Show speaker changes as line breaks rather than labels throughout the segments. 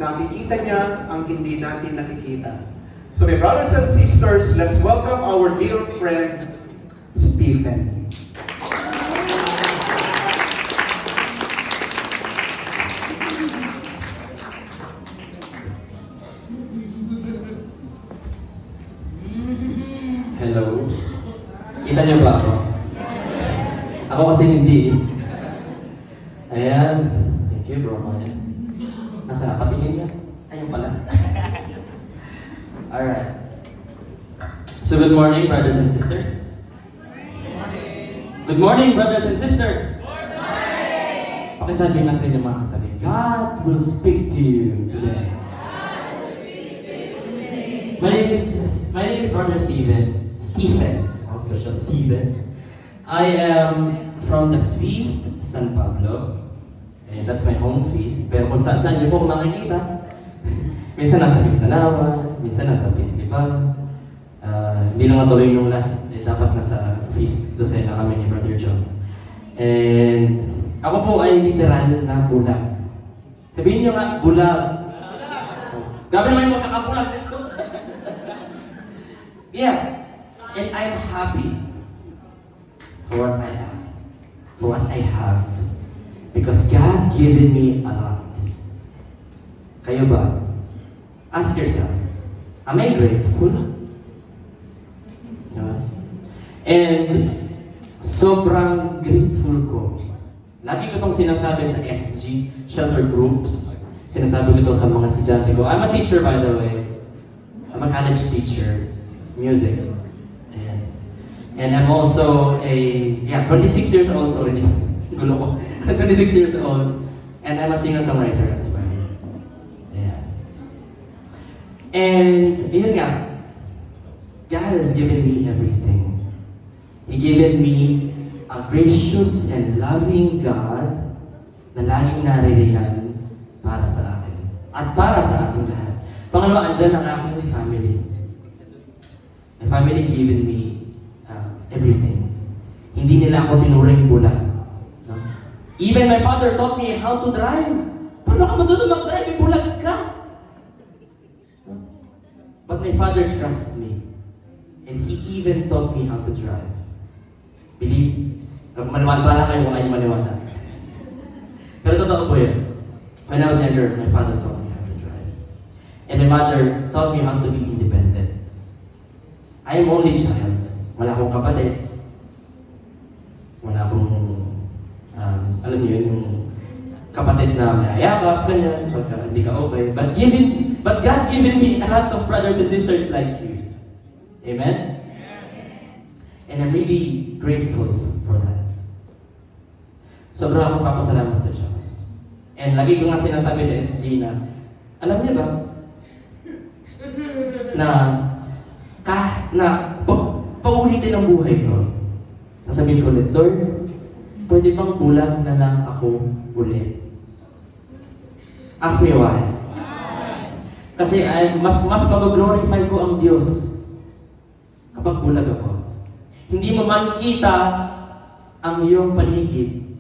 nakikita niya ang hindi natin nakikita. So my brothers and sisters, let's welcome our dear friend, Stephen.
Hello. Kita niyo ba ako? Ako kasi hindi. Ayan. Thank you, bro. Nasa patingin niya? Ayun pala. Alright. So good morning, brothers and sisters. Good morning, brothers and sisters. Good morning. Pakisabi nga sa inyo mga katabi. God will speak to you today. My name is Brother Stephen. Also siya Stephen. I am from the Feast San Pablo. And that's my home feast. Pero kung saan niyo po makikita, minsan nasa Feast Nalawa, minsan nasa Feast Libang. Hindi lang matuloy yung last, dapat nasa Feast Lucena kami ni Brother John. And ako po ay literal na bulag. Sabihin niyo nga, bulag. Grabe naman yung magkakabulag nito. Yeah, and I'm happy for what I am, for what I have, because God given me a lot. Kayo ba? Ask yourself, am I grateful? No? And sobrang grateful ko. Lagi ko itong sinasabi sa SG, shelter groups. Sinasabi ko ito sa mga estudyante ko. I'm a teacher, by the way. I'm a college teacher. Music. And I'm also 26 years old already. Gulo ko. 26 years old. And I'm a singer-songwriter as well. Yeah. And, yun nga, God has given me everything. He given me a gracious and loving God na laging naririyan para sa akin. At para sa ating lahat. Pangalawa, andyan ang aking family. My family given me everything. Hindi nila ako tinuring bulag. No? Even my father taught me how to drive. Paano ka matutong mag-drive? Bulag ka. No? But my father trusted me. And he even taught me how to drive. Believe. Kung maniwala kayo, kung kayo maniwala. Pero totoo po yun. When I was younger, my father taught me how to drive. And my mother taught me how to be independent. I am only child. Wala akong kapatid. Wala akong, alam niyo yun, yung kapatid na may ayakap, ganyan, pagka hindi ka okay. But God given me a lot of brothers and sisters like you. Amen? And I'm really grateful for that. Sobrang akong papasalamat sa Diyos. And lagi ko nga sinasabi sa SG na, alam niyo ba, paulitin ang buhay ko. Sasabihin ko ulit, Lord, pwede bang bulag na lang ako ulit? Ask me why. Kasi mas mag-glorify ko ang Diyos kapag bulag ako. Hindi mo man kita ang iyong paligid,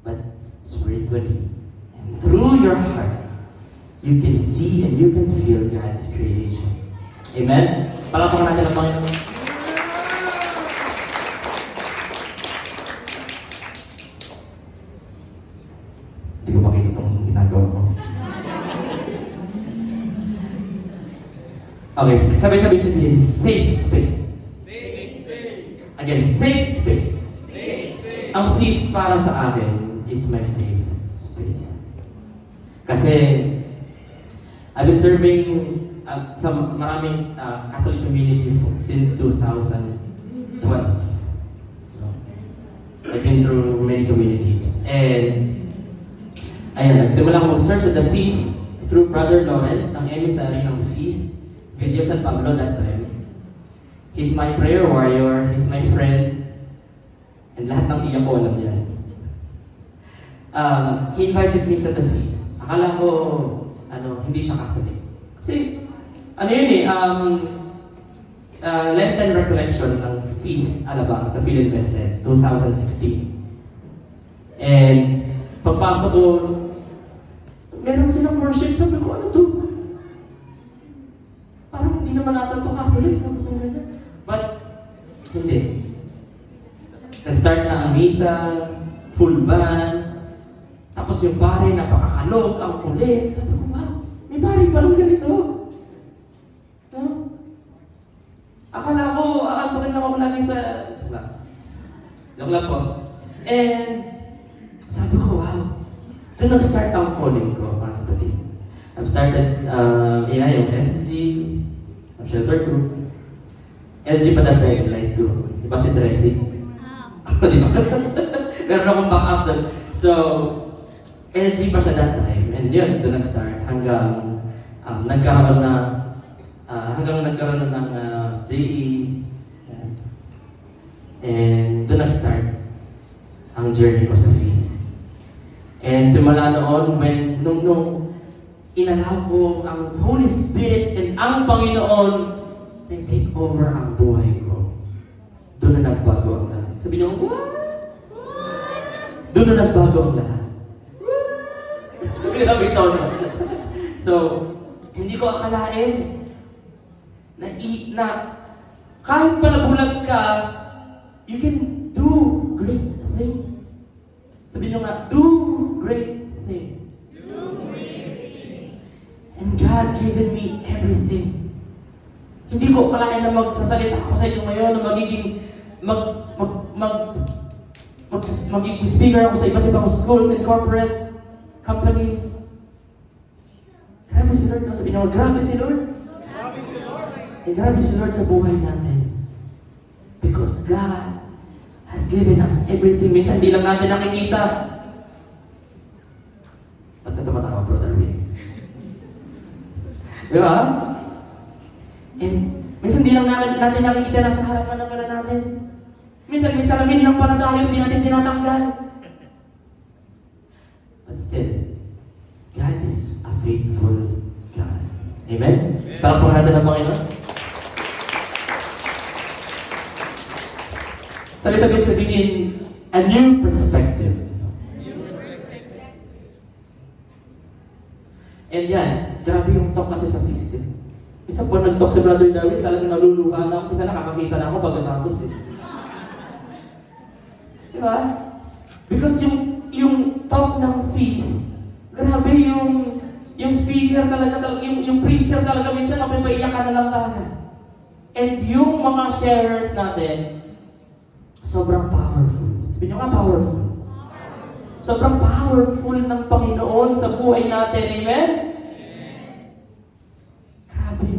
but spiritually. And through your heart, you can see and you can feel God's creation. Amen? Palakpakan natin ang Panginoon. Hindi ko makita itong ginagawa ko. Okay, sabay-sabay sabihin, safe space. Safe space. Again, safe space. Safe space. Ang feast para sa akin is my safe space. Kasi, I've been serving sa maraming Catholic community since 2012. I've been through many communities. And, ayun, nagsimula akong mag-search at the feast through Brother Lawrence, ang emissary ng feast, Video San Pablo that time. He's my prayer warrior, he's my friend, and lahat ng iyak ko alam yan. He invited me sa the feast. Akala ko, hindi siya Catholic. Kasi, Lenten Recollection ng Feast Alabang sa Philinvested, 2016. And, pagpasok ko, meron silang worship. Sabi ko, ano to? Parang hindi naman natin ito Catholic. Sabi ko, ganyan. But, hindi. Nag-start na ang misa, full band, tapos yung pare, napakakalog, ang kulit. Sabi ko, wow, may pare palang ganito. No? Akala ko, aantukin lang ako lagi sa... Joke lang po. And, sabi ko, wow, doon nag-start ang calling ko, mga kapatid. I've started, yung SG, ang shelter group. LG pa dati, like to. Diba si Resi? Di ba? Meron akong backup doon. So, LG pa siya that time. And yun, doon nag-start hanggang nagkaroon na ng JE. And doon nag-start ang journey ko sa faith. And simula noon, nung inallow ko ang Holy Spirit and ang Panginoon na take over ang buhay ko, doon na nagbago ang lahat. Sabi niyo, what? Doon na nagbago ang lahat. So, hindi ko akalain na kahit palabulag ka, you can do great things. Sabi niyo nga, do great things. And God given me everything. Hindi ko akalain na magsasalita ako sa inyo ngayon na magiging speaker ako sa iba't ibang schools and corporate companies. Grabe si Lord, no? Sabi niyo, grabe si Lord. Eh, grabe si Lord sa buhay natin. Because God has given us everything. Minsan hindi lang natin nakikita. Ba't ito matawa, Brother Will? Diba? And minsan hindi lang natin nakikita na sa harapan na pala natin. Minsan may salamin lang pala tayo, hindi natin tinatanggal. But still, God is a faithful God. Amen? Parang natin ang Panginoon. Sabihin, a new perspective. And yan, grabe yung talk kasi sa feast. Isa po nag-talk si Brother Darwin, talagang naluluha na ako. Isa nakakakita na ako pagkatapos eh. Diba? Because yung talk ng feast, grabe yung speaker talaga, yung preacher talaga minsan mapipaiyakan na lang talaga. And yung mga sharers natin, sobrang powerful. Sabi niyo nga, powerful. Sobrang powerful ng Panginoon sa buhay natin. Amen? Grabe.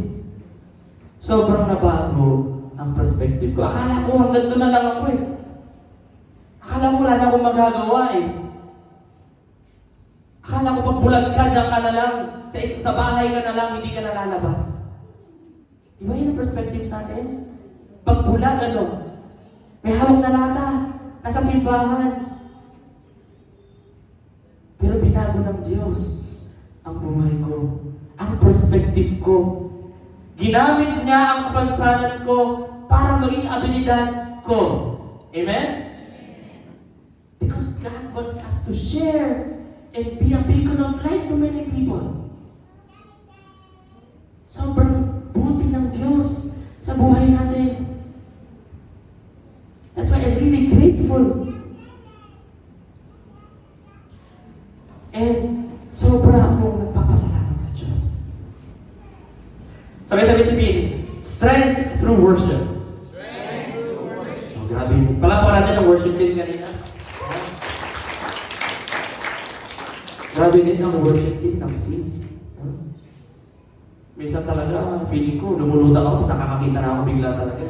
Sobrang nabago ang perspective ko. Akala ko hanggang doon na lang ako eh. Akala ko wala na akong magagawa eh. Akala ko pag bulag ka, dyan ka na lang. Sa bahay ka na lang, hindi ka na lalabas. Di ba yun ang perspective natin? Pag bulag, ano? May hawak na lata. Nasa simbahan. Pero binago ng Diyos ang buhay ko. Ang perspective ko. Ginamit niya ang kapansanan ko para maging abilidad ko. Amen? Because God wants us to share and be a beacon of light to many people. Sobrang buti ng Diyos sa buhay natin. That's why I'm really grateful. And sobra akong nagpapasalamat sa Diyos. Sabi, strength through worship. Oh, grabe. Palapakan natin ang worship team kanina. Grabe din ang worship team ng feast. Minsan talaga, feeling ko, lumulutang ako, tapos nakakakita na ako bigla talaga.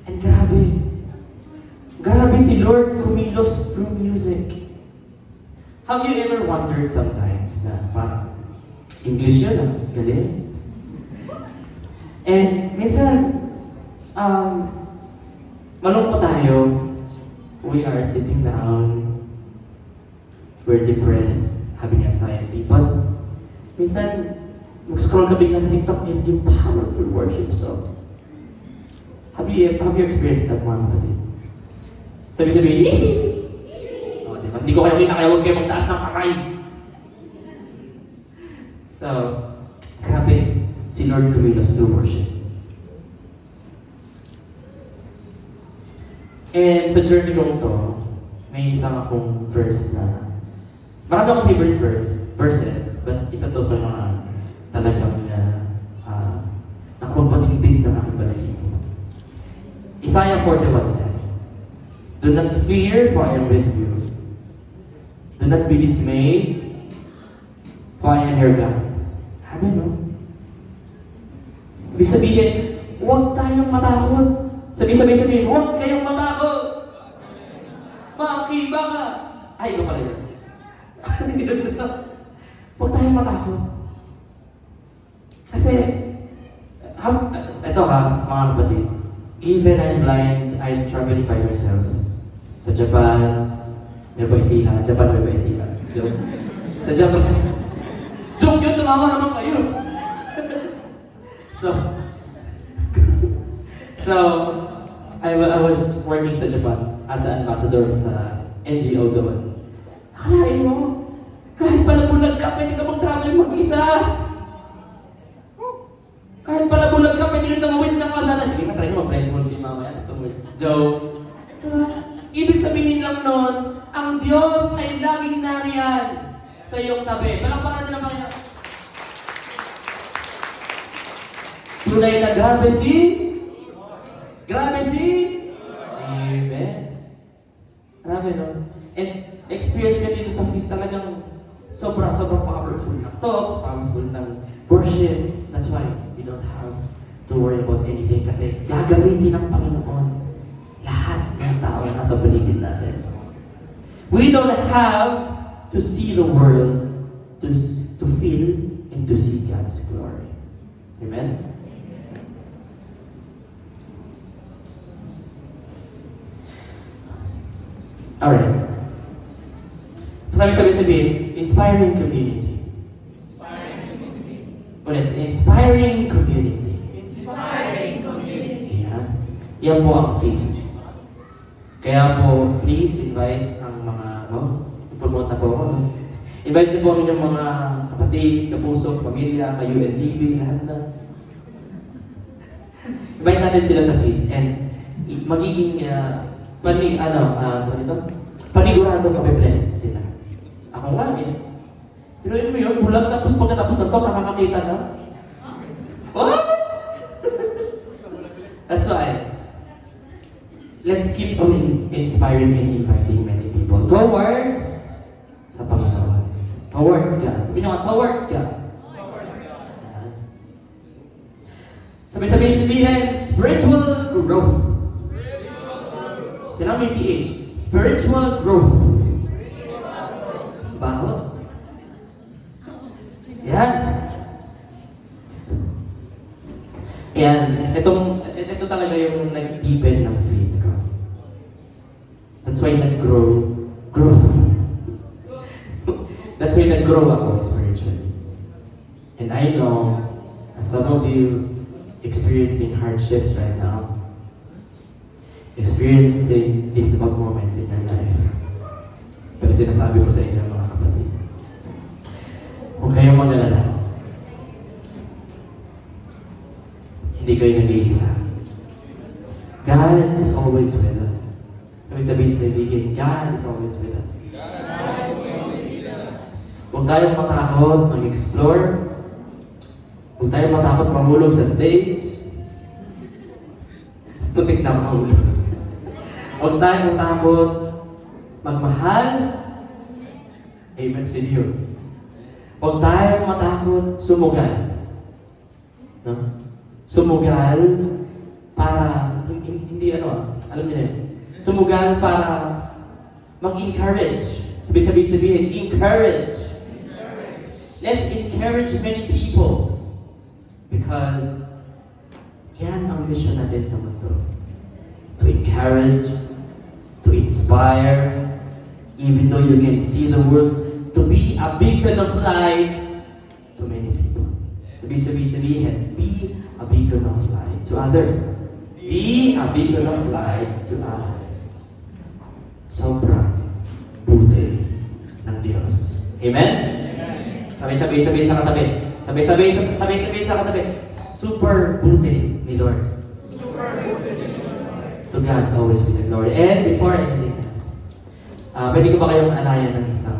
And grabe. Grabe si Lord kumilos through music. Have you ever wondered sometimes na parang English yun ah, galing? And minsan, malungkot tayo, we are sitting down, we're depressed, having anxiety, but minsan, mag-scroll ka bigla sa TikTok and yung powerful worship song. Have you experienced that, mga kapatid? Sabi, diba? Hindi ko kayo kita, kaya huwag kayo magtaas ng kamay. So, grabe, si Lord Kumilos through worship. And sa journey kong to, may isang akong verse na, marami akong favorite verses, but isa to sa mga talagang nakapagpatindig ng aking balahibo. Isaiah 41:10. Do not fear, for I am with you. Do not be dismayed, for I am your God. Sabi, no? Ibig sabihin, huwag tayong matakot. Sabihin, huwag kayong matakot. Makiba ka. Ay, ikaw pala yun. Huwag tayong matakot. Kasi, ito ha, mga kapatid, even I'm blind, I'm traveling by myself. Sa Japan, Nueva Ecija. Joke. Sa Japan. Joke yun, tumawa naman kayo. So, I was working sa Japan as an ambassador sa NGO doon. Akalain mo, kahit pala bulag ka, pwede ka mag-travel mag-isa. Kahit pala bulag ka, pwede ka tumawid ng kalsada. Sige, matry nyo mag-blindfold din mamaya. Tapos tumawid. Joke. Ibig sabihin lang nun, ang Diyos ay laging nariyan sa iyong tabi. Palakpakan natin ang Panginoon. Tunay na grabe si? Amen. Grabe, no? And experience ka dito sa feast talagang sobrang powerful ng talk, powerful ng worship. That's why we don't have to worry about anything kasi gagamitin ng Panginoon lahat ng tao na nasa paligid natin. We don't have to see the world to feel and to see God's glory. Amen? Alright. Sabihin, inspiring community. Ulit, inspiring community. Yan po ang feast. Kaya po, please invite ang mga, promote na po ako. Invite niyo po ang inyong mga kapatid, kapuso, pamilya, ka-UNTV, lahat na. Invite natin sila sa feast and magiging panigurado mape-blessed sila. Ako nga Pero yun mo yun, bulag tapos pagkatapos ng talk, nakakakita na. What? That's why. Let's keep on inspiring and inviting many people towards sa Panginoon. Towards God. Sabi naman, towards God. Sabihin, spiritual growth. Kailangan may PH. Spiritual growth. Baho. Yan. Yan. Ito talaga yung nag-deepen ng faith ko. That's why nag-grow. Growth. That's why nag-grow ako spiritually. And I know, as some of you experiencing hardships right now, experiencing difficult moments in your life. Pero sinasabi ko sa inyo mga kapatid, huwag kayong mag-alala. Hindi kayo nag-iisa. God is always with us. Sabihin, God is always with us. Huwag tayong matakot mag-explore. Huwag tayong matakot mahulog sa stage. Putik na mahulog. Huwag tayong matakot magmahal. Amen, Senyor. Huwag tayong matakot sumugal. No? Sumugal para, hindi alam niyo na sumugal para mag-encourage. Sabihin, encourage. Let's encourage many people. Because yan ang mission natin sa mundo. To encourage, to inspire, even though you can see the world, to be a beacon of light to many people. Sabihin, be a beacon of light to others. Be a beacon of light to others. Sobrang buti ng Diyos. Amen? Sabay-sabay sa katabi. Sabay-sabay sa katabi. Super buti ni Lord. To God always be the glory. And before anything else, pwede ko ba kayong alayan ng isang